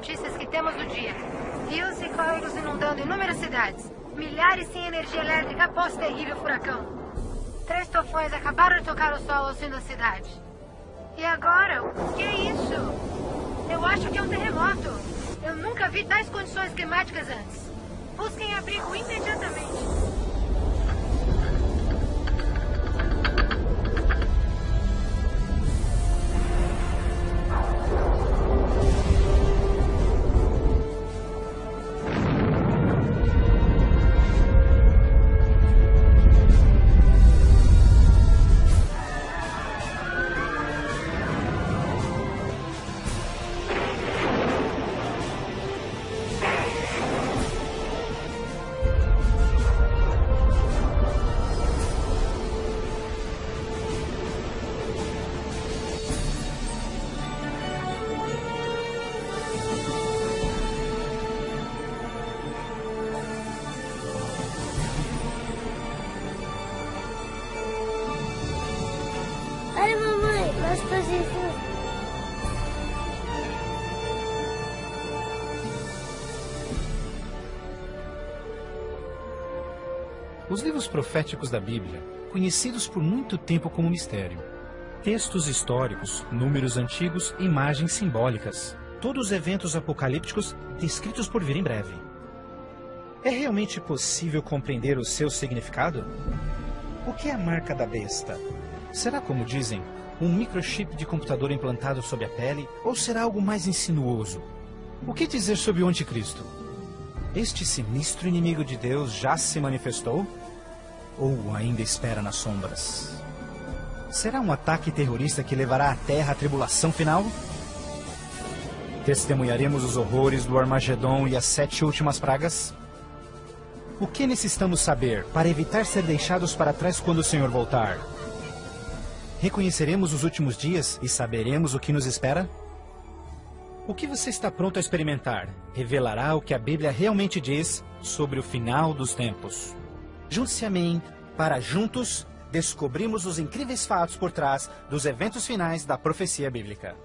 notícias que temos do dia. Rios e córregos inundando inúmeras cidades. Milhares sem energia elétrica após terrível furacão. 3 tufões acabaram de tocar o solo ao sul da cidade. E agora? O que é isso? Eu acho que é um terremoto. Eu nunca vi tais condições climáticas antes. Busquem abrigo imediatamente. Ai, mamãe, nós fazemos... Os livros proféticos da Bíblia, conhecidos por muito tempo como mistério. Textos históricos, números antigos, imagens simbólicas. Todos eventos apocalípticos descritos por vir em breve. É realmente possível compreender o seu significado? O que é a marca da besta? Será, como dizem, um microchip de computador implantado sob a pele? Ou será algo mais insinuoso? O que dizer sobre o anticristo? Este sinistro inimigo de Deus já se manifestou? Ou ainda espera nas sombras? Será um ataque terrorista que levará a Terra à tribulação final? Testemunharemos os horrores do Armagedon e as 7 últimas pragas? O que necessitamos saber para evitar ser deixados para trás quando o Senhor voltar? Reconheceremos os últimos dias e saberemos o que nos espera? O que você está pronto a experimentar revelará o que a Bíblia realmente diz sobre o final dos tempos. Junte-se a mim para juntos descobrirmos os incríveis fatos por trás dos eventos finais da profecia bíblica.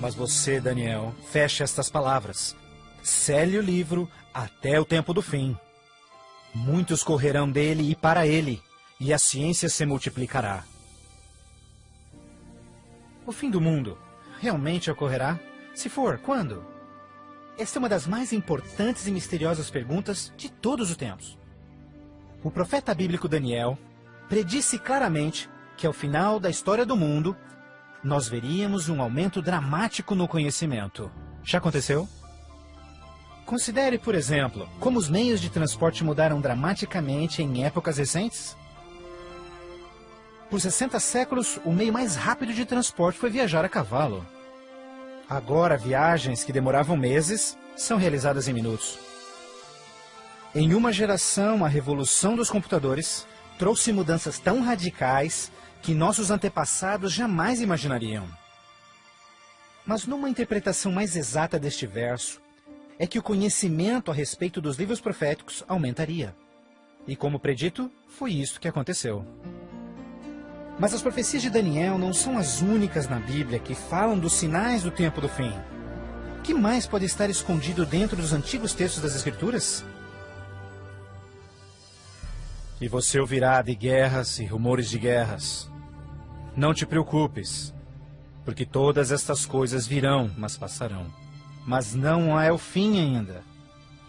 Mas você, Daniel, feche estas palavras. Cele o livro até o tempo do fim. Muitos correrão dele e para ele, e a ciência se multiplicará. O fim do mundo realmente ocorrerá? Se for, quando? Esta é uma das mais importantes e misteriosas perguntas de todos os tempos. O profeta bíblico Daniel predisse claramente que ao final da história do mundo, nós veríamos um aumento dramático no conhecimento. Já aconteceu? Considere, por exemplo, como os meios de transporte mudaram dramaticamente em épocas recentes. Por 60 séculos, o meio mais rápido de transporte foi viajar a cavalo. Agora, viagens que demoravam meses são realizadas em minutos. Em uma geração, a revolução dos computadores trouxe mudanças tão radicais que nossos antepassados jamais imaginariam. Mas numa interpretação mais exata deste verso, é que o conhecimento a respeito dos livros proféticos aumentaria. E como predito, foi isso que aconteceu. Mas as profecias de Daniel não são as únicas na Bíblia que falam dos sinais do tempo do fim. O que mais pode estar escondido dentro dos antigos textos das Escrituras? E você ouvirá de guerras e rumores de guerras. Não te preocupes. porque todas estas coisas virão, mas passarão. Mas não é o fim ainda.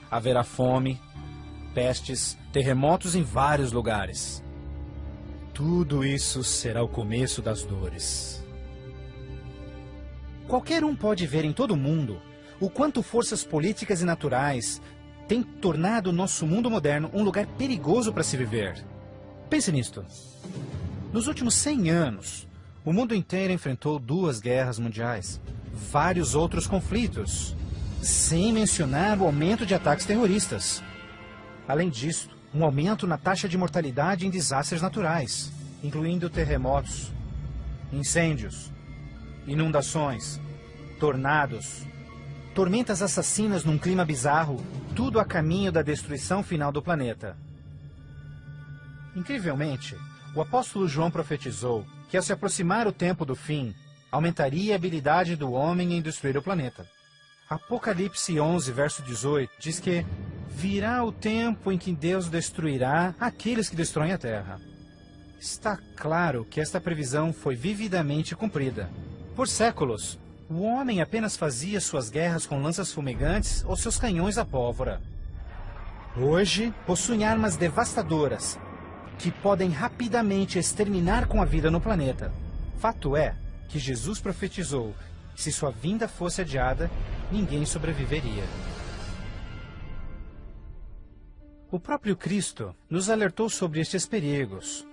Haverá fome, pestes, terremotos em vários lugares. Tudo isso será o começo das dores. Qualquer um pode ver em todo o mundo o quanto forças políticas e naturais têm tornado o nosso mundo moderno um lugar perigoso para se viver. Pense nisto. Nos últimos 100 anos, o mundo inteiro enfrentou 2 guerras mundiais, vários outros conflitos, sem mencionar o aumento de ataques terroristas. Além disso, um aumento na taxa de mortalidade em desastres naturais, incluindo terremotos, incêndios, inundações, tornados, tormentas assassinas num clima bizarro, tudo a caminho da destruição final do planeta. Incrivelmente, o apóstolo João profetizou que, ao se aproximar o tempo do fim, aumentaria a habilidade do homem em destruir o planeta. Apocalipse 11, verso 18, diz que virá o tempo em que Deus destruirá aqueles que destroem a terra. Está claro que esta previsão foi vividamente cumprida. Por séculos, o homem apenas fazia suas guerras com lanças fumegantes ou seus canhões à pólvora. Hoje, possuem armas devastadoras que podem rapidamente exterminar com a vida no planeta. Fato é que Jesus profetizou que, se sua vinda fosse adiada, ninguém sobreviveria. O próprio Cristo nos alertou sobre estes perigos,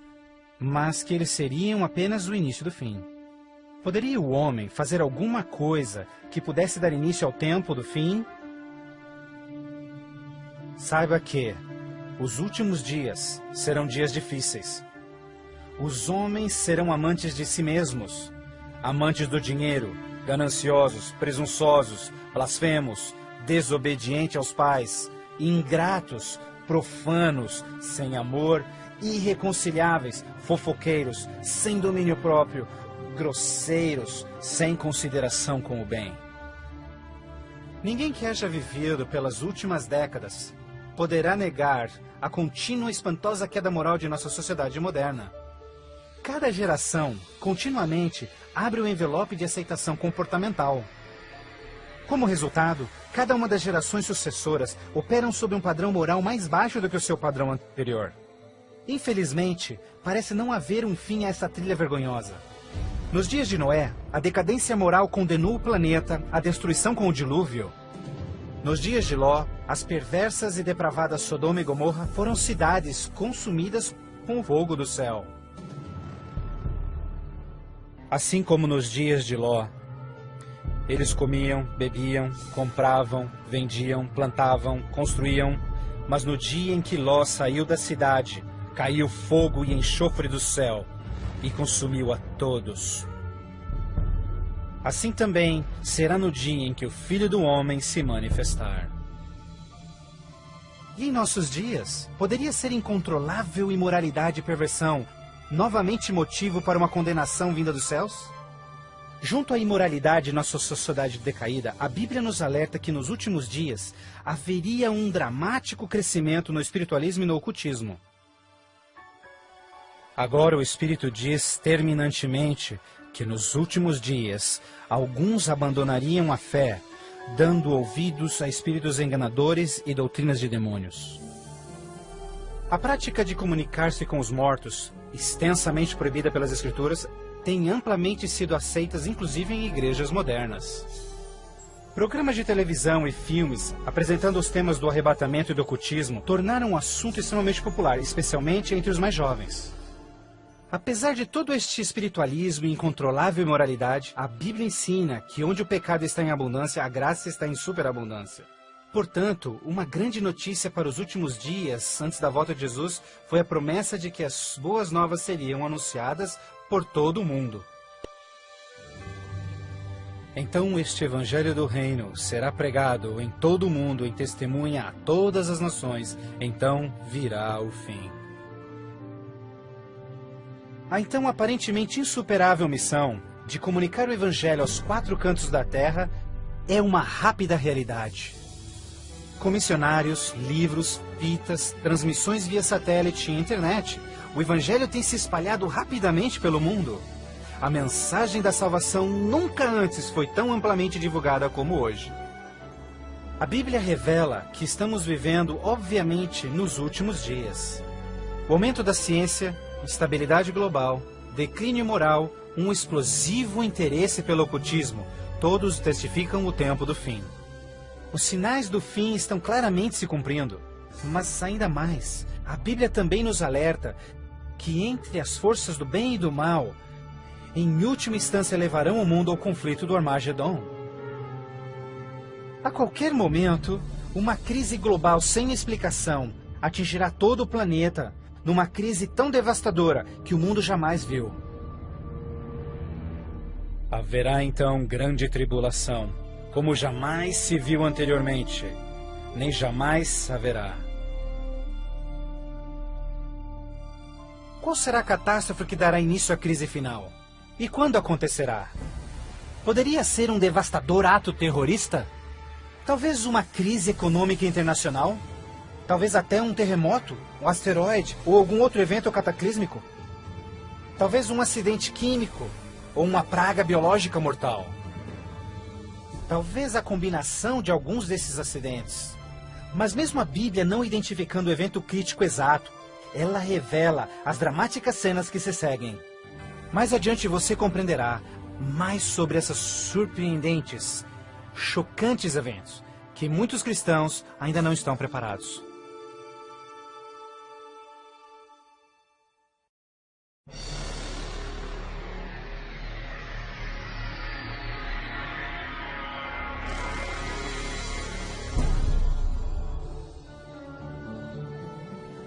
mas que eles seriam apenas o início do fim. Poderia o homem fazer alguma coisa que pudesse dar início ao tempo do fim? Saiba que os últimos dias serão dias difíceis. Os homens serão amantes de si mesmos, amantes do dinheiro, gananciosos, presunçosos, blasfemos, desobedientes aos pais, ingratos, profanos, sem amor, irreconciliáveis, fofoqueiros, sem domínio próprio, grosseiros, sem consideração com o bem. Ninguém que haja vivido pelas últimas décadas poderá negar a contínua e espantosa queda moral de nossa sociedade moderna. Cada geração, continuamente, abre o envelope de aceitação comportamental. Como resultado, cada uma das gerações sucessoras operam sob um padrão moral mais baixo do que o seu padrão anterior. Infelizmente, parece não haver um fim a essa trilha vergonhosa. Nos dias de Noé, a decadência moral condenou o planeta à destruição com o dilúvio. Nos dias de Ló, as perversas e depravadas Sodoma e Gomorra foram cidades consumidas com o fogo do céu. Assim como nos dias de Ló, eles comiam, bebiam, compravam, vendiam, plantavam, construíam, mas no dia em que Ló saiu da cidade, caiu fogo e enxofre do céu e consumiu a todos. Assim também será no dia em que o Filho do Homem se manifestar. E em nossos dias, poderia ser incontrolável imoralidade e perversão novamente motivo para uma condenação vinda dos céus? Junto à imoralidade em nossa sociedade decaída, a Bíblia nos alerta que nos últimos dias haveria um dramático crescimento no espiritualismo e no ocultismo. Agora o Espírito diz terminantemente que nos últimos dias alguns abandonariam a fé, dando ouvidos a espíritos enganadores e doutrinas de demônios. A prática de comunicar-se com os mortos, extensamente proibida pelas Escrituras, tem amplamente sido aceitas inclusive em igrejas modernas. Programas de televisão e filmes apresentando os temas do arrebatamento e do ocultismo tornaram um assunto extremamente popular, especialmente entre os mais jovens. Apesar de todo este espiritualismo e incontrolável imoralidade, a Bíblia ensina que onde o pecado está em abundância, a graça está em superabundância. Portanto, uma grande notícia para os últimos dias, antes da volta de Jesus, foi a promessa de que as boas novas seriam anunciadas por todo o mundo. Então este evangelho do reino será pregado em todo o mundo em testemunha a todas as nações, então virá o fim. A então aparentemente insuperável missão de comunicar o Evangelho aos 4 cantos da terra é uma rápida realidade. Com missionários, livros, fitas, transmissões via satélite e internet, o Evangelho tem se espalhado rapidamente pelo mundo. a mensagem da salvação nunca antes foi tão amplamente divulgada como hoje. A Bíblia revela que estamos vivendo, obviamente, nos últimos dias. O aumento da ciência, instabilidade global, declínio moral, um explosivo interesse pelo ocultismo, todos testificam o tempo do fim. Os sinais do fim estão claramente se cumprindo, mas ainda mais, a Bíblia também nos alerta que entre as forças do bem e do mal, em última instância levarão o mundo ao conflito do Armagedon. A qualquer momento, uma crise global sem explicação atingirá todo o planeta, numa crise tão devastadora que o mundo jamais viu. Haverá então grande tribulação, como jamais se viu anteriormente, nem jamais haverá. Qual será a catástrofe que dará início à crise final? E quando acontecerá? Poderia ser um devastador ato terrorista? Talvez uma crise econômica internacional? Talvez até um terremoto, um asteroide ou algum outro evento cataclísmico? Talvez um acidente químico ou uma praga biológica mortal? Talvez a combinação de alguns desses acidentes. Mas mesmo a Bíblia não identificando o evento crítico exato, ela revela as dramáticas cenas que se seguem. Mais adiante você compreenderá mais sobre essas surpreendentes, chocantes eventos que muitos cristãos ainda não estão preparados.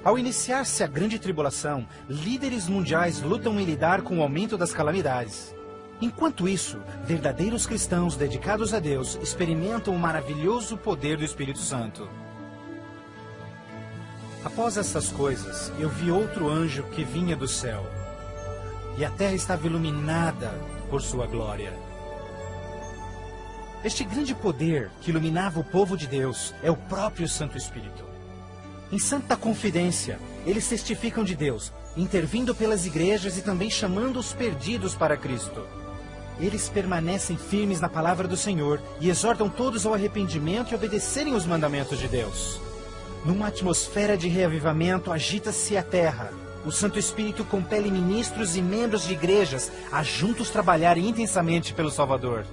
Ao iniciar-se a grande tribulação, líderes mundiais lutam em lidar com o aumento das calamidades. Enquanto isso, verdadeiros cristãos dedicados a Deus experimentam o maravilhoso poder do Espírito Santo. Após essas coisas, eu vi outro anjo que vinha do céu, e a terra estava iluminada por sua glória. Este grande poder que iluminava o povo de Deus é o próprio Santo Espírito. Em santa confidência, eles testificam de Deus, intervindo pelas igrejas e também chamando os perdidos para Cristo. Eles permanecem firmes na palavra do Senhor e exortam todos ao arrependimento e obedecerem os mandamentos de Deus. Numa atmosfera de reavivamento, agita-se a terra. O Santo Espírito compele ministros e membros de igrejas a juntos trabalharem intensamente pelo Salvador.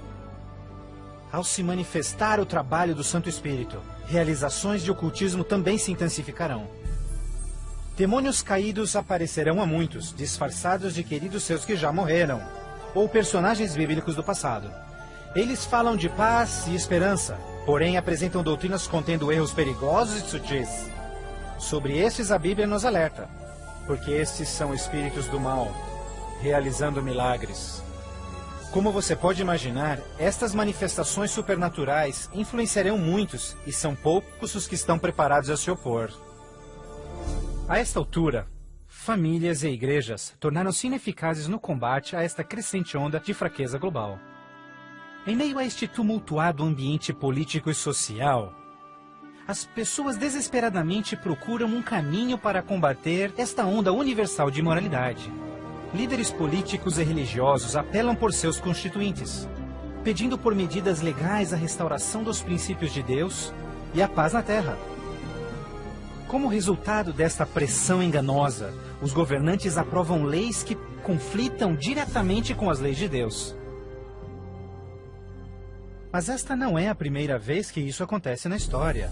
Ao se manifestar o trabalho do Santo Espírito, realizações de ocultismo também se intensificarão. Demônios caídos aparecerão a muitos, disfarçados de queridos seus que já morreram, ou personagens bíblicos do passado. Eles falam de paz e esperança, porém apresentam doutrinas contendo erros perigosos e sutis. Sobre estes a Bíblia nos alerta, porque estes são espíritos do mal, realizando milagres. Como você pode imaginar, estas manifestações supernaturais influenciarão muitos e são poucos os que estão preparados a se opor. A esta altura, famílias e igrejas tornaram-se ineficazes no combate a esta crescente onda de fraqueza global. Em meio a este tumultuado ambiente político e social, as pessoas desesperadamente procuram um caminho para combater esta onda universal de imoralidade. Líderes políticos e religiosos apelam por seus constituintes, pedindo por medidas legais a restauração dos princípios de Deus e a paz na terra. Como resultado desta pressão enganosa, os governantes aprovam leis que conflitam diretamente com as leis de Deus. Mas esta não é a primeira vez que isso acontece na história.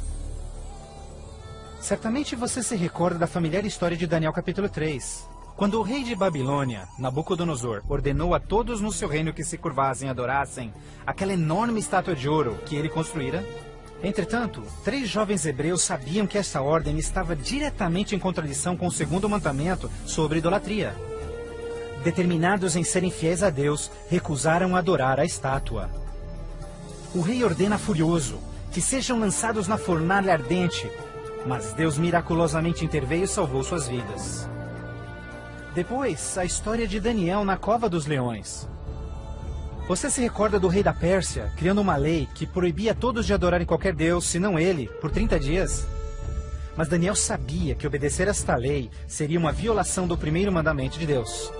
Certamente você se recorda da familiar história de Daniel capítulo 3. Quando o rei de Babilônia, Nabucodonosor, ordenou a todos no seu reino que se curvassem e adorassem aquela enorme estátua de ouro que ele construíra. Entretanto, 3 jovens hebreus sabiam que essa ordem estava diretamente em contradição com o segundo mandamento sobre idolatria. Determinados em serem fiéis a Deus, recusaram adorar a estátua. O rei ordena furioso que sejam lançados na fornalha ardente, mas Deus miraculosamente interveio e salvou suas vidas. Depois, a história de Daniel na cova dos leões. Você se recorda do rei da Pérsia, criando uma lei que proibia todos de adorarem qualquer deus, senão ele, por 30 dias? Mas Daniel sabia que obedecer esta lei seria uma violação do primeiro mandamento de Deus.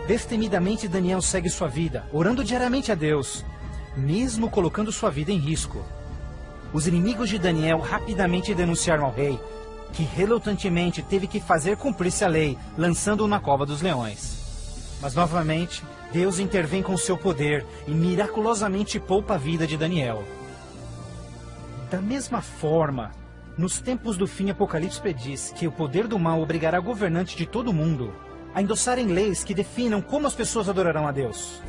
Destemidamente Daniel segue sua vida, orando diariamente a Deus, mesmo colocando sua vida em risco. Os inimigos de Daniel rapidamente denunciaram ao rei, que relutantemente teve que fazer cumprir-se a lei, lançando-o na cova dos leões. Mas novamente, Deus intervém com seu poder e miraculosamente poupa a vida de Daniel. Da mesma forma, nos tempos do fim, Apocalipse prediz que o poder do mal obrigará governantes de todo o mundo a endossarem leis que definam como as pessoas adorarão a Deus.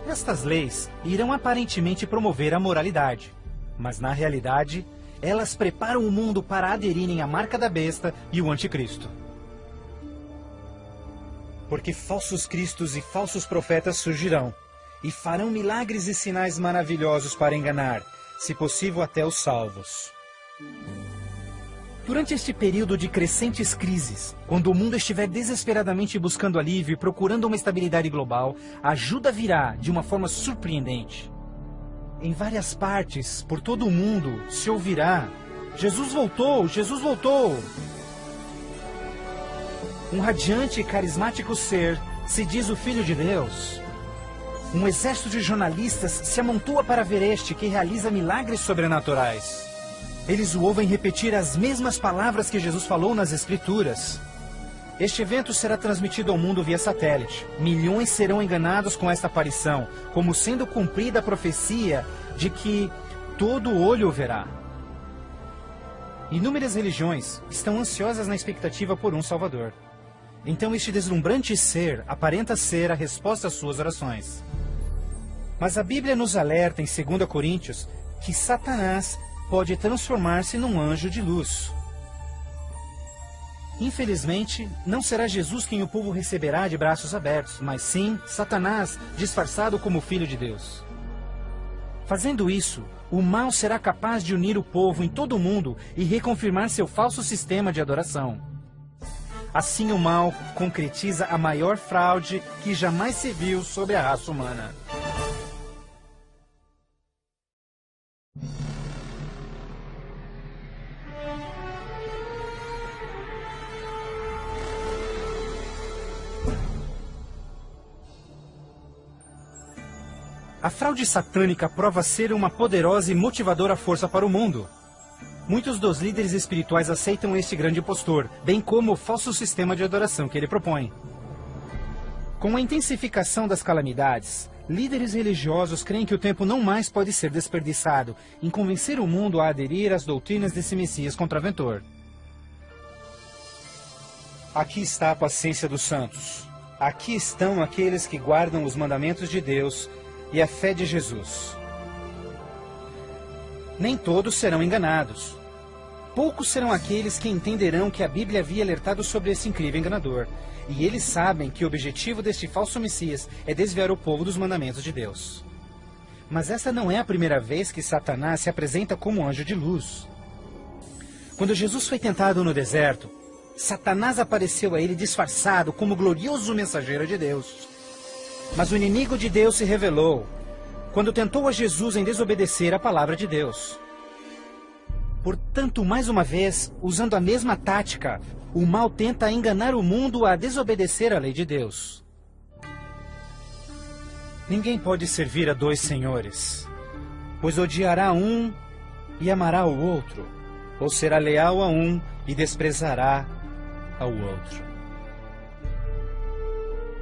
Estas leis irão aparentemente promover a moralidade, mas na realidade, elas preparam o mundo para aderirem à marca da besta e o anticristo. Porque falsos cristos e falsos profetas surgirão, e farão milagres e sinais maravilhosos para enganar, se possível até os salvos. Durante este período de crescentes crises, quando o mundo estiver desesperadamente buscando alívio e procurando uma estabilidade global, a ajuda virá de uma forma surpreendente. Em várias partes, por todo o mundo, se ouvirá: Jesus voltou! Jesus voltou! Um radiante e carismático ser se diz o Filho de Deus. Um exército de jornalistas se amontoa para ver este que realiza milagres sobrenaturais. Eles o ouvem repetir as mesmas palavras que Jesus falou nas Escrituras. Este evento será transmitido ao mundo via satélite. Milhões serão enganados com esta aparição, como sendo cumprida a profecia de que todo olho o verá. Inúmeras religiões estão ansiosas na expectativa por um Salvador. Então este deslumbrante ser aparenta ser a resposta às suas orações. Mas a Bíblia nos alerta em 2 Coríntios que Satanás pode transformar-se num anjo de luz. Infelizmente, não será Jesus quem o povo receberá de braços abertos, mas sim Satanás, disfarçado como Filho de Deus. Fazendo isso, o mal será capaz de unir o povo em todo o mundo e reconfirmar seu falso sistema de adoração. Assim o mal concretiza a maior fraude que jamais se viu sobre a raça humana. A fraude satânica prova ser uma poderosa e motivadora força para o mundo. Muitos dos líderes espirituais aceitam este grande impostor, bem como o falso sistema de adoração que ele propõe. Com a intensificação das calamidades, líderes religiosos creem que o tempo não mais pode ser desperdiçado em convencer o mundo a aderir às doutrinas desse Messias contraventor. Aqui está a paciência dos santos. Aqui estão aqueles que guardam os mandamentos de Deus e a fé de Jesus. Nem todos serão enganados. Poucos serão aqueles que entenderão que a Bíblia havia alertado sobre esse incrível enganador, e eles sabem que o objetivo deste falso Messias é desviar o povo dos mandamentos de Deus. Mas essa não é a primeira vez que Satanás se apresenta como anjo de luz. Quando Jesus foi tentado no deserto, Satanás apareceu a ele disfarçado como glorioso mensageiro de Deus. Mas o inimigo de Deus se revelou quando tentou a Jesus em desobedecer a palavra de Deus. Portanto, mais uma vez, usando a mesma tática, o mal tenta enganar o mundo a desobedecer a lei de Deus. Ninguém pode servir a dois senhores, pois odiará um e amará o outro, ou será leal a um e desprezará ao outro.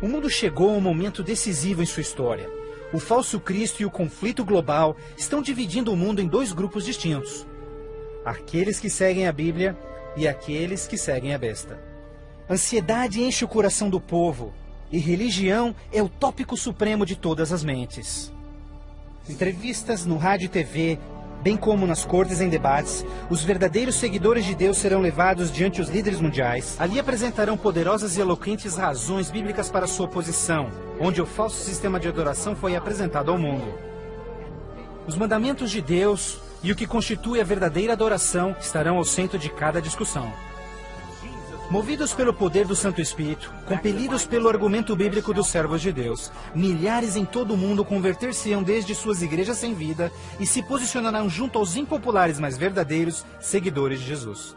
O mundo chegou a um momento decisivo em sua história. O falso Cristo e o conflito global estão dividindo o mundo em dois grupos distintos: aqueles que seguem a Bíblia e aqueles que seguem a besta. Ansiedade enche o coração do povo, e religião é o tópico supremo de todas as mentes. Entrevistas no rádio e TV, bem como nas cortes em debates, os verdadeiros seguidores de Deus serão levados diante dos líderes mundiais. Ali apresentarão poderosas e eloquentes razões bíblicas para sua posição, onde o falso sistema de adoração foi apresentado ao mundo. Os mandamentos de Deus e o que constitui a verdadeira adoração estarão ao centro de cada discussão. Movidos pelo poder do Santo Espírito, compelidos pelo argumento bíblico dos servos de Deus, milhares em todo o mundo converter-se-ão desde suas igrejas sem vida e se posicionarão junto aos impopulares, mas verdadeiros seguidores de Jesus.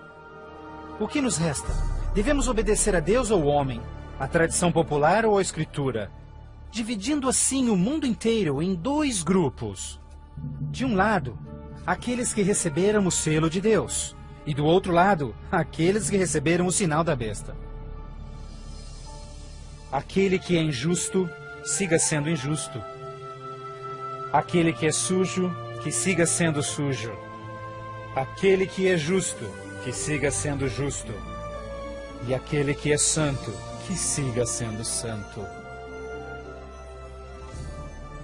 O que nos resta? Devemos obedecer a Deus ou ao homem? A tradição popular ou a escritura? Dividindo assim o mundo inteiro em dois grupos. De um lado, aqueles que receberam o selo de Deus, e do outro lado, aqueles que receberam o sinal da besta. Aquele que é injusto, siga sendo injusto. Aquele que é sujo, que siga sendo sujo. Aquele que é justo, que siga sendo justo. E aquele que é santo, que siga sendo santo.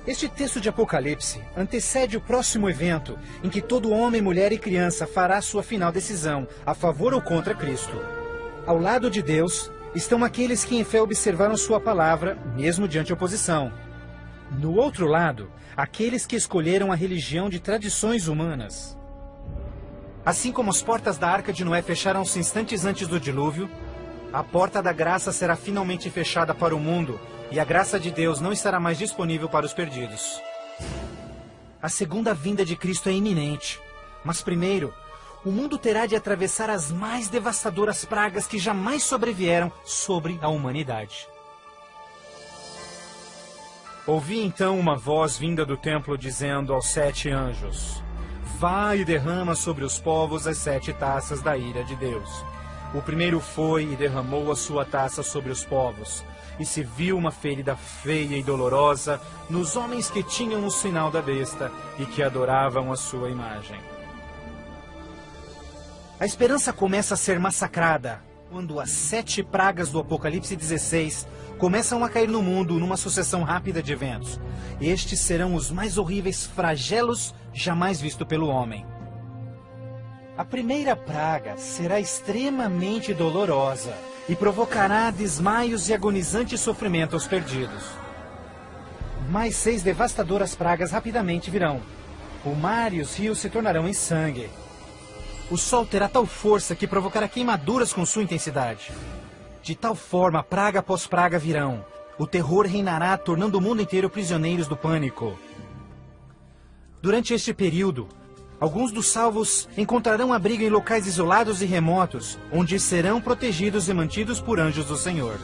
Este texto de Apocalipse antecede o próximo evento em que todo homem, mulher e criança fará sua final decisão, a favor ou contra Cristo. Ao lado de Deus estão aqueles que em fé observaram sua palavra, mesmo diante oposição. No outro lado, aqueles que escolheram a religião de tradições humanas. Assim como as portas da Arca de Noé fecharam-se instantes antes do dilúvio, a porta da graça será finalmente fechada para o mundo e a graça de Deus não estará mais disponível para os perdidos. A segunda vinda de Cristo é iminente, mas primeiro, o mundo terá de atravessar as mais devastadoras pragas que jamais sobrevieram sobre a humanidade. Ouvi então uma voz vinda do templo dizendo aos 7 anjos: Vá e derrama sobre os povos as 7 taças da ira de Deus. O primeiro foi e derramou a sua taça sobre os povos, e se viu uma ferida feia e dolorosa nos homens que tinham o sinal da besta e que adoravam a sua imagem. A esperança começa a ser massacrada quando as 7 pragas do Apocalipse 16 começam a cair no mundo numa sucessão rápida de eventos. Estes serão os mais horríveis flagelos jamais vistos pelo homem. A primeira praga será extremamente dolorosa e provocará desmaios e agonizante sofrimento aos perdidos. Mais 6 devastadoras pragas rapidamente virão. O mar e os rios se tornarão em sangue. O sol terá tal força que provocará queimaduras com sua intensidade. De tal forma, praga após praga virão. O terror reinará, tornando o mundo inteiro prisioneiros do pânico. Durante este período, alguns dos salvos encontrarão abrigo em locais isolados e remotos, onde serão protegidos e mantidos por anjos do Senhor.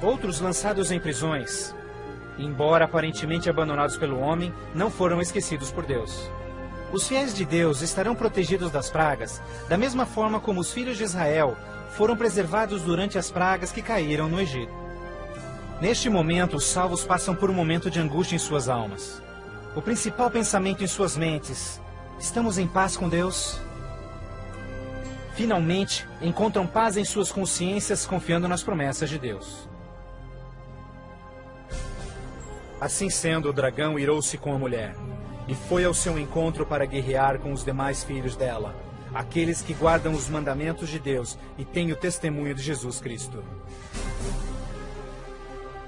Outros, lançados em prisões, embora aparentemente abandonados pelo homem, não foram esquecidos por Deus. Os fiéis de Deus estarão protegidos das pragas, da mesma forma como os filhos de Israel foram preservados durante as pragas que caíram no Egito. Neste momento, os salvos passam por um momento de angústia em suas almas. O principal pensamento em suas mentes: estamos em paz com Deus? Finalmente, encontram paz em suas consciências confiando nas promessas de Deus. Assim sendo, o dragão irou-se com a mulher e foi ao seu encontro para guerrear com os demais filhos dela, aqueles que guardam os mandamentos de Deus e têm o testemunho de Jesus Cristo.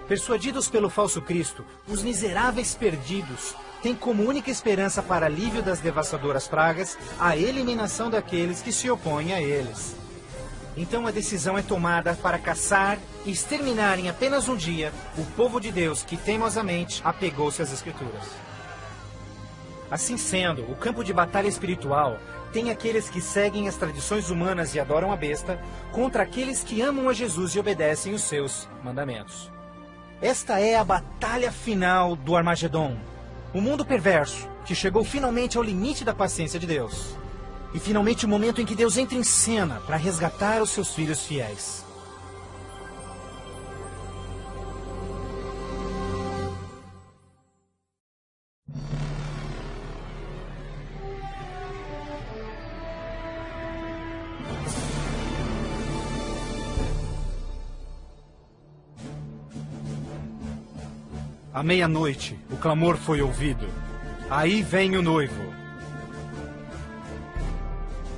Persuadidos pelo falso Cristo, os miseráveis perdidos têm como única esperança para alívio das devastadoras pragas a eliminação daqueles que se opõem a eles. Então a decisão é tomada para caçar e exterminar em apenas um dia o povo de Deus que teimosamente apegou-se às Escrituras. Assim sendo, o campo de batalha espiritual tem aqueles que seguem as tradições humanas e adoram a besta, contra aqueles que amam a Jesus e obedecem os seus mandamentos. Esta é a batalha final do Armagedon, o mundo perverso, que chegou finalmente ao limite da paciência de Deus. E finalmente o momento em que Deus entra em cena para resgatar os seus filhos fiéis. À meia-noite, o clamor foi ouvido. Aí vem o noivo.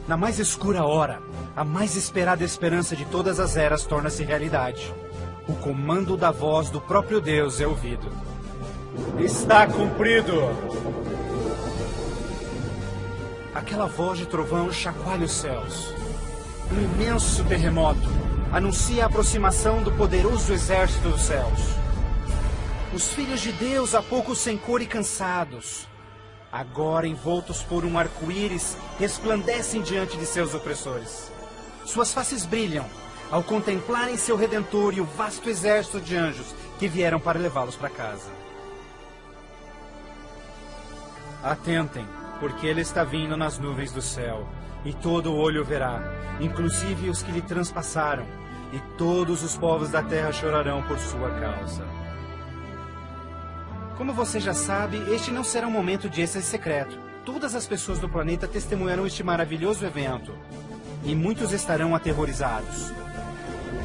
Na mais escura hora, a mais esperada esperança de todas as eras torna-se realidade. O comando da voz do próprio Deus é ouvido. Está cumprido! Aquela voz de trovão chacoalha os céus. Um imenso terremoto anuncia a aproximação do poderoso exército dos céus. Os filhos de Deus, há pouco sem cor e cansados, agora envoltos por um arco-íris, resplandecem diante de seus opressores. Suas faces brilham, ao contemplarem seu Redentor e o vasto exército de anjos que vieram para levá-los para casa. Atentem, porque ele está vindo nas nuvens do céu, e todo olho verá, inclusive os que lhe transpassaram, e todos os povos da terra chorarão por sua causa. Como você já sabe, este não será um momento de êxtase secreto. Todas as pessoas do planeta testemunharão este maravilhoso evento, e muitos estarão aterrorizados.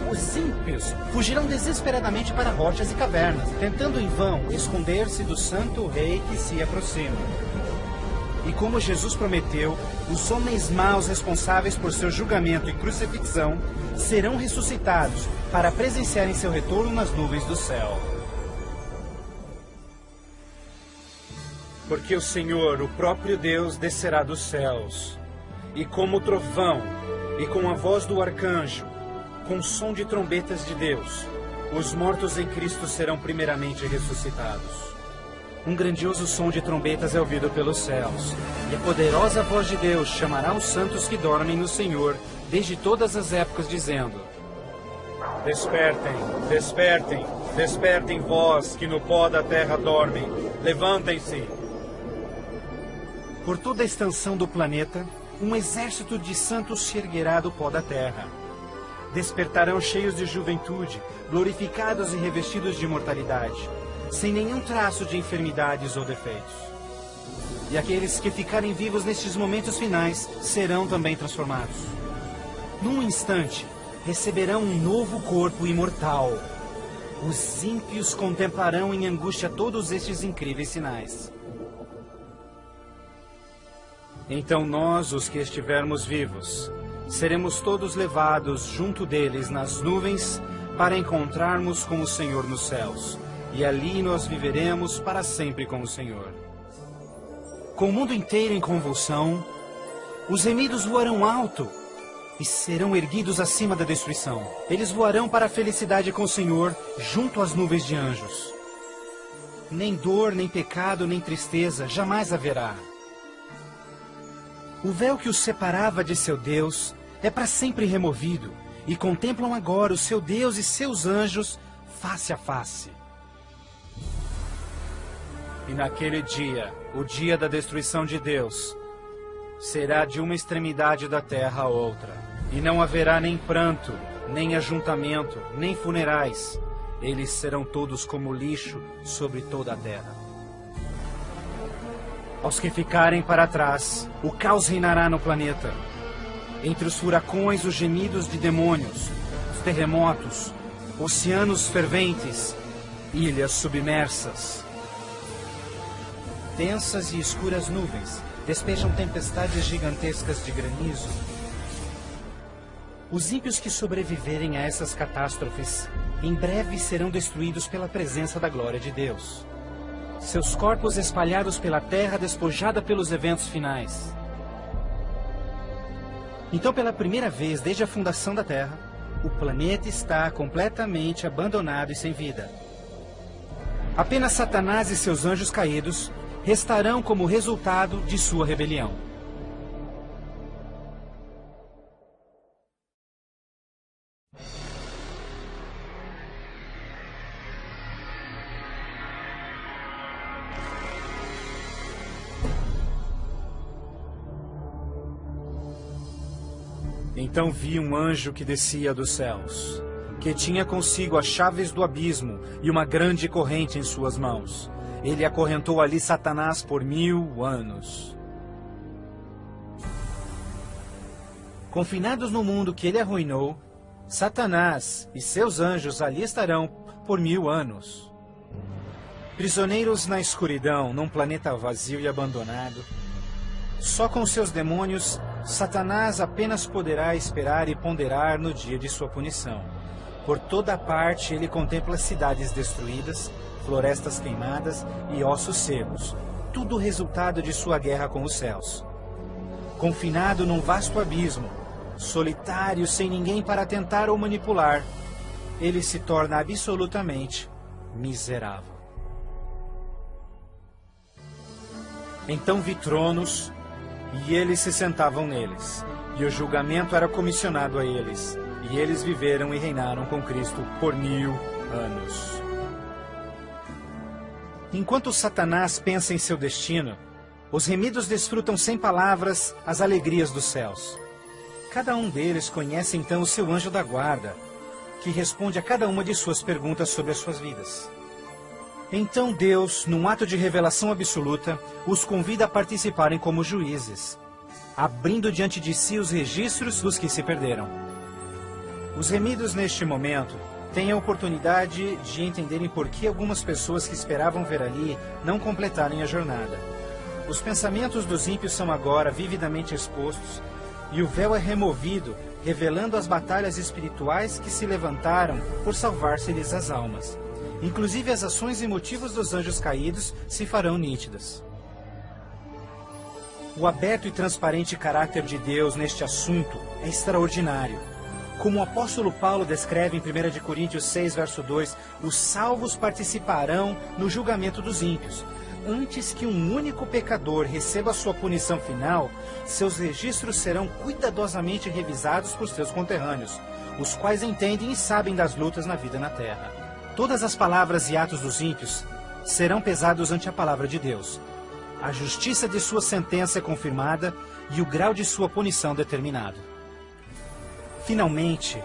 Os ímpios fugirão desesperadamente para rochas e cavernas, tentando em vão esconder-se do santo rei que se aproxima. E como Jesus prometeu, os homens maus responsáveis por seu julgamento e crucifixão serão ressuscitados para presenciarem seu retorno nas nuvens do céu. Porque o Senhor, o próprio Deus, descerá dos céus, e como trovão, e com a voz do arcanjo, com o som de trombetas de Deus, os mortos em Cristo serão primeiramente ressuscitados. Um grandioso som de trombetas é ouvido pelos céus, e a poderosa voz de Deus chamará os santos que dormem no Senhor desde todas as épocas, dizendo: Despertem, despertem, despertem vós que no pó da terra dormem, levantem-se. Por toda a extensão do planeta, um exército de santos se erguerá do pó da terra. Despertarão cheios de juventude, glorificados e revestidos de imortalidade, sem nenhum traço de enfermidades ou defeitos. E aqueles que ficarem vivos nestes momentos finais serão também transformados. Num instante, receberão um novo corpo imortal. Os ímpios contemplarão em angústia todos estes incríveis sinais. Então nós, os que estivermos vivos, seremos todos levados junto deles nas nuvens para encontrarmos com o Senhor nos céus. E ali nós viveremos para sempre com o Senhor. Com o mundo inteiro em convulsão, os remidos voarão alto e serão erguidos acima da destruição. Eles voarão para a felicidade com o Senhor, junto às nuvens de anjos. Nem dor, nem pecado, nem tristeza jamais haverá. O véu que os separava de seu Deus é para sempre removido, e contemplam agora o seu Deus e seus anjos face a face. E naquele dia, o dia da destruição de Deus, será de uma extremidade da terra a outra. E não haverá nem pranto, nem ajuntamento, nem funerais. Eles serão todos como lixo sobre toda a terra. Aos que ficarem para trás, o caos reinará no planeta. Entre os furacões, os gemidos de demônios, os terremotos, oceanos ferventes, ilhas submersas. Densas e escuras nuvens despejam tempestades gigantescas de granizo. Os ímpios que sobreviverem a essas catástrofes, em breve serão destruídos pela presença da glória de Deus. Seus corpos espalhados pela terra despojada pelos eventos finais. Então, pela primeira vez desde a fundação da Terra, o planeta está completamente abandonado e sem vida. Apenas Satanás e seus anjos caídos restarão como resultado de sua rebelião. Então vi um anjo que descia dos céus, que tinha consigo as chaves do abismo e uma grande corrente em suas mãos. Ele acorrentou ali Satanás por 1000 anos. Confinados no mundo que ele arruinou, Satanás e seus anjos ali estarão por 1000 anos. Prisioneiros na escuridão, num planeta vazio e abandonado, só com seus demônios, Satanás apenas poderá esperar e ponderar no dia de sua punição. Por toda parte ele contempla cidades destruídas, florestas queimadas e ossos secos, tudo resultado de sua guerra com os céus. Confinado num vasto abismo, solitário, sem ninguém para tentar ou manipular, ele se torna absolutamente miserável. Então vi tronos, e eles se sentavam neles, e o julgamento era comissionado a eles, E eles viveram e reinaram com Cristo por 1000 anos. Enquanto Satanás pensa em seu destino, os remidos desfrutam sem palavras as alegrias dos céus. Cada um deles conhece então o seu anjo da guarda, que responde a cada uma de suas perguntas sobre as suas vidas. Então Deus, num ato de revelação absoluta, os convida a participarem como juízes, abrindo diante de si os registros dos que se perderam. Os remidos neste momento têm a oportunidade de entenderem por que algumas pessoas que esperavam ver ali não completarem a jornada. Os pensamentos dos ímpios são agora vividamente expostos e o véu é removido, revelando as batalhas espirituais que se levantaram por salvar-se-lhes as almas. Inclusive as ações e motivos dos anjos caídos se farão nítidas. O aberto e transparente caráter de Deus neste assunto é extraordinário. Como o apóstolo Paulo descreve em 1 Coríntios 6, verso 2, os salvos participarão no julgamento dos ímpios. Antes que um único pecador receba sua punição final, seus registros serão cuidadosamente revisados por seus conterrâneos, os quais entendem e sabem das lutas na vida na terra. Todas as palavras e atos dos ímpios serão pesados ante a palavra de Deus. A justiça de sua sentença é confirmada e o grau de sua punição determinado. Finalmente,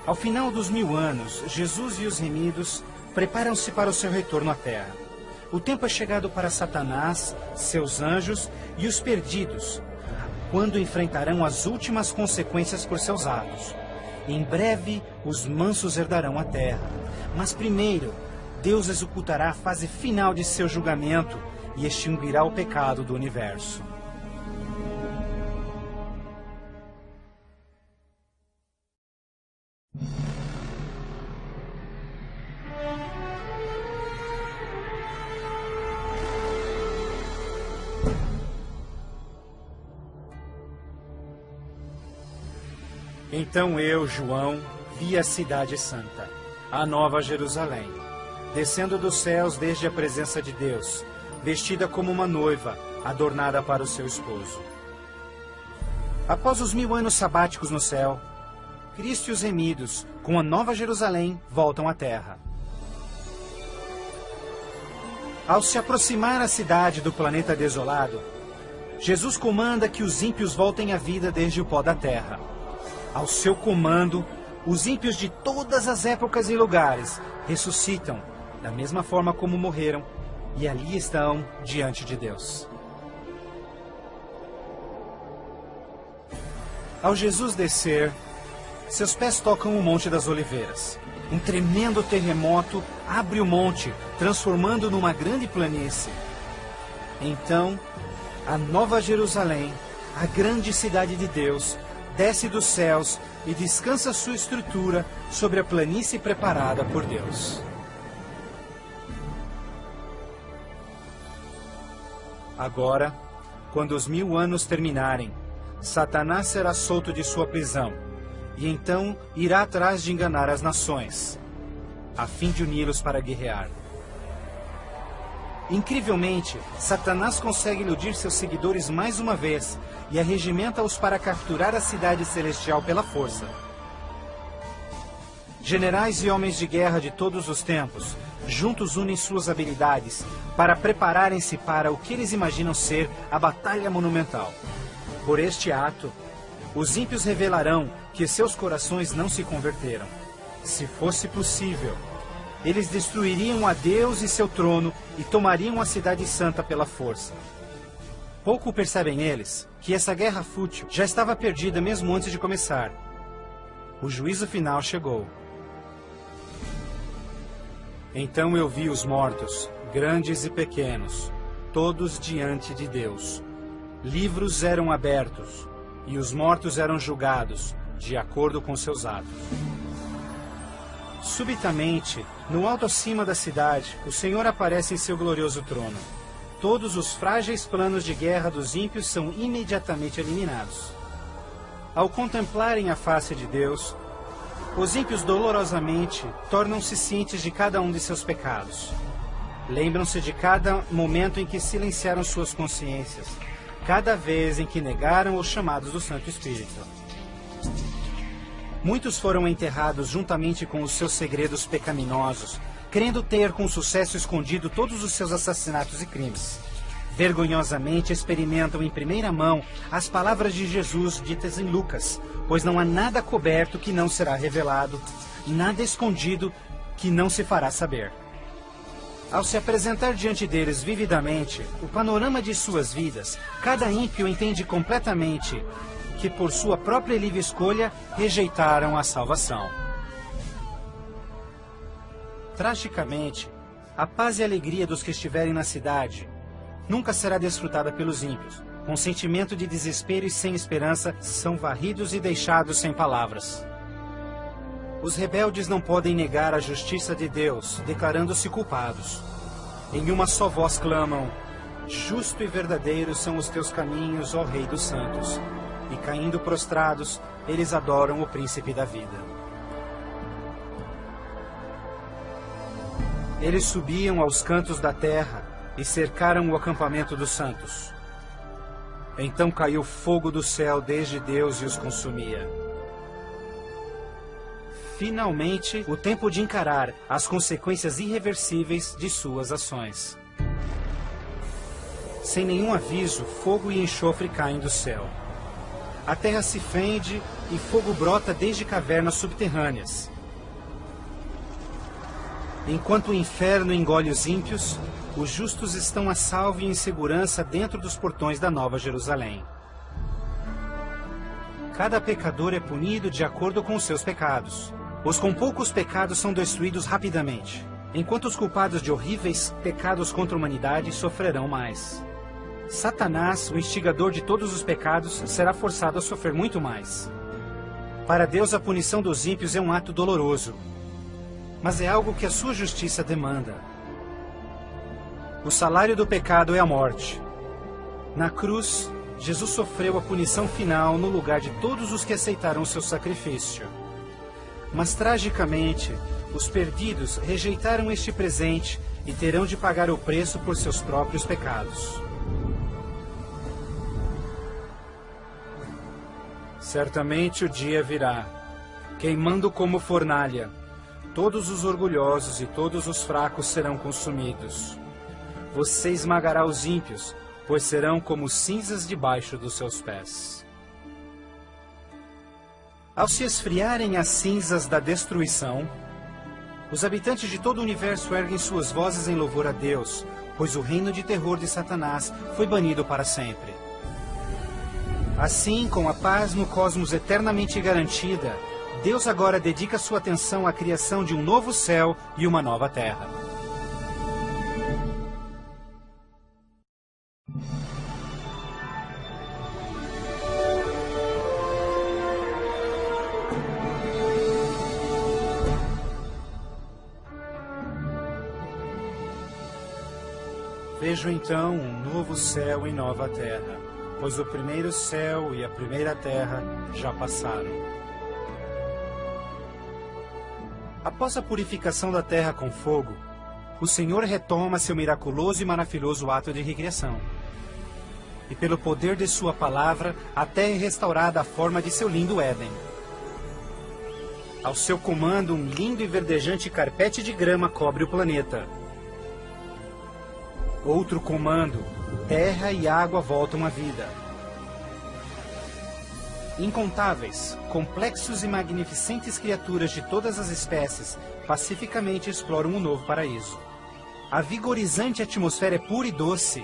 ao final dos 1000 anos, Jesus e os remidos preparam-se para o seu retorno à terra. O tempo é chegado para Satanás, seus anjos e os perdidos, quando enfrentarão as últimas consequências por seus atos. Em breve, os mansos herdarão a terra. Mas primeiro, Deus executará a fase final de seu julgamento e extinguirá o pecado do universo. Então eu, João, vi a cidade santa, a nova Jerusalém, descendo dos céus desde a presença de Deus, vestida como uma noiva, adornada para o seu esposo. Após os 1000 anos sabáticos no céu, Cristo e os remidos, com a nova Jerusalém, voltam à terra. Ao se aproximar a cidade do planeta desolado, Jesus comanda que os ímpios voltem à vida desde o pó da terra. Ao seu comando, os ímpios de todas as épocas e lugares ressuscitam, da mesma forma como morreram, e ali estão diante de Deus. Ao Jesus descer, seus pés tocam o Monte das Oliveiras. Um tremendo terremoto abre o monte, transformando numa grande planície. Então, a nova Jerusalém, a grande cidade de Deus, desce dos céus e descansa sua estrutura sobre a planície preparada por Deus. Agora, quando os 1000 anos terminarem, Satanás será solto de sua prisão, e então irá atrás de enganar as nações, a fim de uni-los para guerrear. Incrivelmente, Satanás consegue iludir seus seguidores mais uma vez e arregimenta-os para capturar a cidade celestial pela força. Generais e homens de guerra de todos os tempos, juntos unem suas habilidades para prepararem-se para o que eles imaginam ser a batalha monumental. Por este ato, os ímpios revelarão que seus corações não se converteram. Se fosse possível, eles destruiriam a Deus e seu trono e tomariam a cidade santa pela força. Pouco percebem eles que essa guerra fútil já estava perdida mesmo antes de começar. O juízo final chegou. Então eu vi os mortos, grandes e pequenos, todos diante de Deus. Livros eram abertos, e os mortos eram julgados, de acordo com seus atos. Subitamente, no alto acima da cidade, o Senhor aparece em seu glorioso trono. Todos os frágeis planos de guerra dos ímpios são imediatamente eliminados. Ao contemplarem a face de Deus, os ímpios dolorosamente tornam-se cientes de cada um de seus pecados. Lembram-se de cada momento em que silenciaram suas consciências, cada vez em que negaram os chamados do Santo Espírito. Muitos foram enterrados juntamente com os seus segredos pecaminosos, querendo ter com sucesso escondido todos os seus assassinatos e crimes. Vergonhosamente experimentam em primeira mão as palavras de Jesus ditas em Lucas, pois não há nada coberto que não será revelado, nada escondido que não se fará saber. Ao se apresentar diante deles vividamente o panorama de suas vidas, cada ímpio entende completamente que por sua própria livre escolha rejeitaram a salvação. Tragicamente, a paz e a alegria dos que estiverem na cidade nunca será desfrutada pelos ímpios. Com sentimento de desespero e sem esperança, são varridos e deixados sem palavras. Os rebeldes não podem negar a justiça de Deus, declarando-se culpados. Em uma só voz clamam: justo e verdadeiro são os teus caminhos, ó Rei dos Santos. E caindo prostrados, eles adoram o Príncipe da Vida. Eles subiam aos cantos da terra e cercaram o acampamento dos santos. Então caiu fogo do céu desde Deus e os consumia. Finalmente, o tempo de encarar as consequências irreversíveis de suas ações. Sem nenhum aviso, fogo e enxofre caem do céu. A terra se fende e fogo brota desde cavernas subterrâneas. Enquanto o inferno engole os ímpios, os justos estão a salvo e em segurança dentro dos portões da Nova Jerusalém. Cada pecador é punido de acordo com os seus pecados. Os com poucos pecados são destruídos rapidamente, enquanto os culpados de horríveis pecados contra a humanidade sofrerão mais. Satanás, o instigador de todos os pecados, será forçado a sofrer muito mais. Para Deus, a punição dos ímpios é um ato doloroso, mas é algo que a sua justiça demanda. O salário do pecado é a morte. Na cruz, Jesus sofreu a punição final no lugar de todos os que aceitaram o seu sacrifício. Mas, tragicamente, os perdidos rejeitaram este presente e terão de pagar o preço por seus próprios pecados. Certamente o dia virá, queimando como fornalha. Todos os orgulhosos e todos os fracos serão consumidos. Você esmagará os ímpios, pois serão como cinzas debaixo dos seus pés. Ao se esfriarem as cinzas da destruição, os habitantes de todo o universo erguem suas vozes em louvor a Deus, pois o reino de terror de Satanás foi banido para sempre. Assim, com a paz no cosmos eternamente garantida, Deus agora dedica sua atenção à criação de um novo céu e uma nova terra. Vejo então um novo céu e nova terra, pois o primeiro céu e a primeira terra já passaram. Após a purificação da terra com fogo, o Senhor retoma seu miraculoso e maravilhoso ato de recriação. E pelo poder de sua palavra, a terra é restaurada à forma de seu lindo Éden. Ao seu comando, um lindo e verdejante carpete de grama cobre o planeta. Outro comando, terra e água voltam à vida. Incontáveis, complexos e magnificentes criaturas de todas as espécies pacificamente exploram um novo paraíso. A vigorizante atmosfera é pura e doce.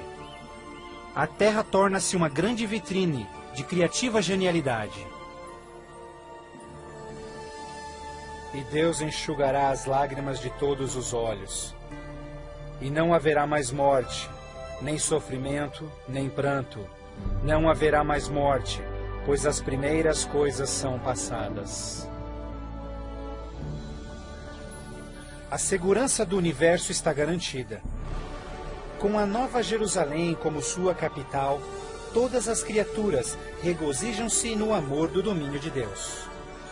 A terra torna-se uma grande vitrine de criativa genialidade. E Deus enxugará as lágrimas de todos os olhos. E não haverá mais morte, nem sofrimento, nem pranto. Não haverá mais morte, pois as primeiras coisas são passadas. A segurança do universo está garantida. Com a Nova Jerusalém como sua capital, todas as criaturas regozijam-se no amor do domínio de Deus.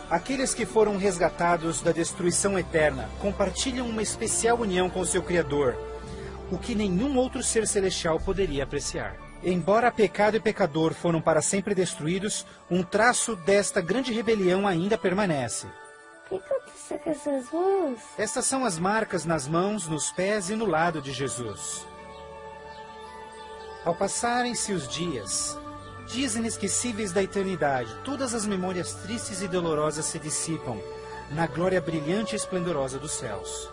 Aqueles que foram resgatados da destruição eterna compartilham uma especial união com seu Criador, o que nenhum outro ser celestial poderia apreciar. Embora pecado e pecador foram para sempre destruídos, um traço desta grande rebelião ainda permanece. O que aconteceu com essas mãos? Estas são as marcas nas mãos, nos pés e no lado de Jesus. Ao passarem-se os dias inesquecíveis da eternidade, todas as memórias tristes e dolorosas se dissipam na glória brilhante e esplendorosa dos céus.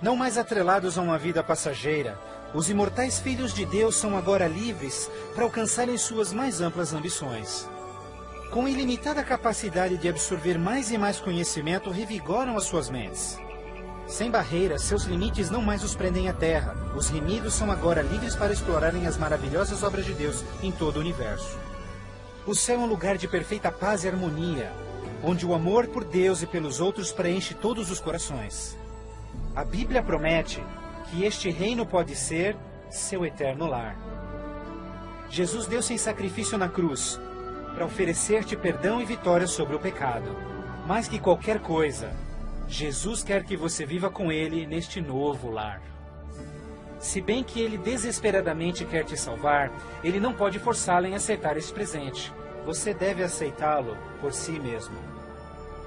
Não mais atrelados a uma vida passageira, os imortais filhos de Deus são agora livres para alcançarem suas mais amplas ambições. Com ilimitada capacidade de absorver mais e mais conhecimento, revigoram as suas mentes. Sem barreiras, seus limites não mais os prendem à terra. Os remidos são agora livres para explorarem as maravilhosas obras de Deus em todo o universo. O céu é um lugar de perfeita paz e harmonia, onde o amor por Deus e pelos outros preenche todos os corações. A Bíblia promete que este reino pode ser seu eterno lar. Jesus deu-se em sacrifício na cruz para oferecer-te perdão e vitória sobre o pecado. Mais que qualquer coisa, Jesus quer que você viva com Ele neste novo lar. Se bem que Ele desesperadamente quer te salvar, Ele não pode forçá-la em aceitar esse presente. Você deve aceitá-lo por si mesmo.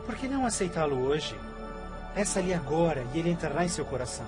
Por que não aceitá-lo hoje? Peça-lhe agora e Ele entrará em seu coração.